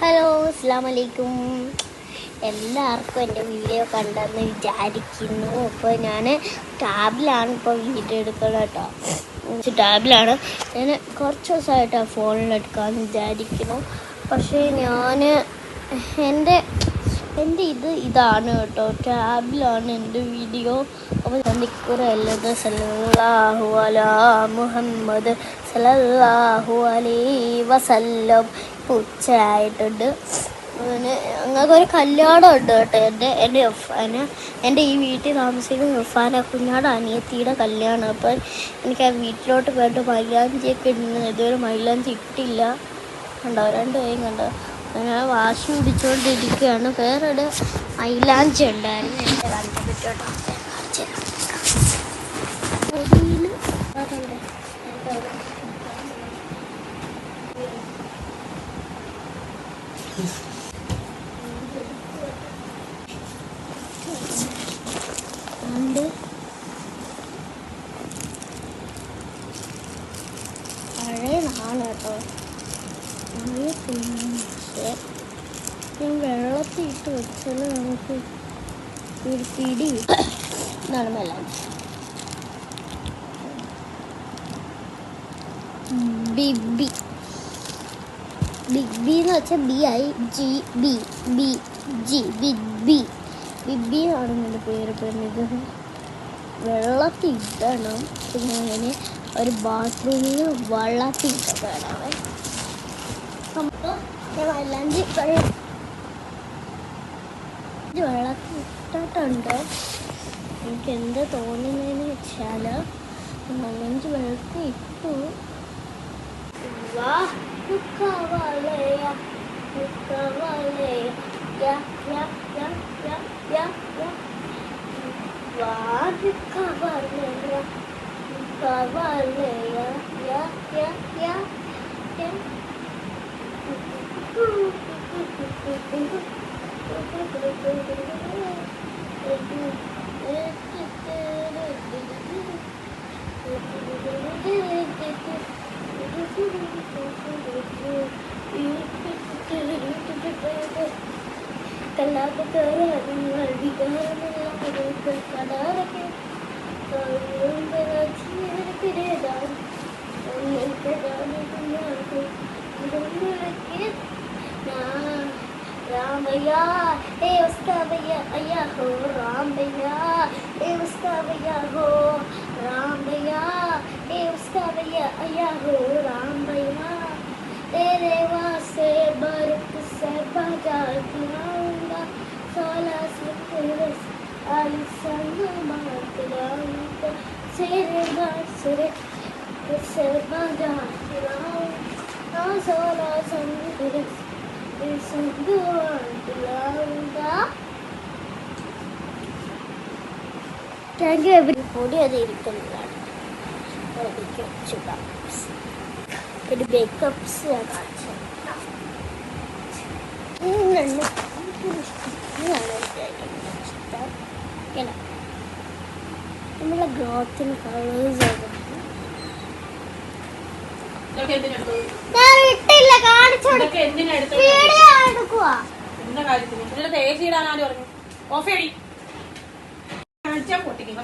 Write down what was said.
Hello, അസ്സലാമു അലൈക്കും. എല്ലാവർക്കും എൻ്റെ വീഡിയോ കണ്ടെന്ന് വിചാരിക്കുന്നു. അപ്പോൾ ഞാൻ ടാബിലാണ് ഇപ്പോൾ വീഡിയോ എടുക്കുന്നത് കേട്ടോ. ടാബിലാണ് ഞാൻ കുറച്ച് ദിവസമായിട്ട് ഫോണിലെടുക്കാമെന്ന് വിചാരിക്കുന്നു. പക്ഷേ ഞാൻ എൻ്റെ ഇതാണ് കേട്ടോ, ടാബിലാണ് എൻ്റെ വീഡിയോ. അപ്പോൾ നിക്കുറല്ലത് സല്ലല്ലാഹു അലാ മുഹമ്മദ് സല്ലല്ലാഹു അലൈഹി വസല്ലം. ഉച്ചയായിട്ടുണ്ട്. ഞങ്ങൾക്കൊരു കല്യാണം ഉണ്ട് കേട്ടോ. എൻ്റെ ഈ വീട്ടിൽ താമസിക്കുന്ന ഇർഫാന കുഞ്ഞാട് അനിയത്തിയുടെ കല്യാണം. അപ്പം എനിക്ക് ആ വീട്ടിലോട്ട് പോയിട്ട് മൈലാഞ്ചിയൊക്കെ ഇടുന്നത് ഇതുവരെ മൈലാഞ്ചി ഇട്ടില്ല. കണ്ടോ, രണ്ടുപേരും കണ്ടോ. ഞാൻ വാശി പിടിച്ചുകൊണ്ടിരിക്കുകയാണ്. വേറൊരു മൈലാഞ്ചി ഉണ്ടായിരുന്നു എൻ്റെ കണ്ടു പറ്റോട്ടോ. പഴയതാണ് കേട്ടോ. പക്ഷേ ഞാൻ വെള്ളത്തിൽ ഇട്ട് വെച്ചാൽ നമുക്ക് ഒരു പിടി ഇതാണ് മൈലാഞ്ചി. ബിഗ് ബി എന്ന് വെച്ചാൽ ബിഗ് ബി ആണ് എൻ്റെ പേര് പറഞ്ഞത്. വെള്ളത്തിൽ ഇടണം. പിന്നെ അങ്ങനെ ഒരു ബാത്റൂമിൽ വെള്ളത്തിൽ ഇട്ടതാണേ. നമുക്ക് മൈലാഞ്ചി വെള്ളത്തിൽ ഇട്ടിട്ടുണ്ട്. എനിക്ക് എന്ത് തോന്നുന്നതെന്ന് വെച്ചാൽ മൈലാഞ്ചി വെള്ളത്തിൽ ഇട്ടു. राम भैया ए उसका भैया भैया हो राम भैया ए उसका भैया हो राम भैया ए उसका भैया भैया हो राम भैया तेरे वास्ते बर्फ से बजा दिलाऊंगा 16 सुरस आई संग मात लाऊंगा तेरे वास्ते से बजा दिलाऊंगा 16 सुरस പൊടി അത് ഇരിക്കുന്നതാണ്. ഒരു ബേക്കപ്സ് നമ്മളെ ഗ്രോത്തിന് കളേഴ്സ് ഇട്ടില്ല, കാണിച്ചു പൊട്ടിക്കും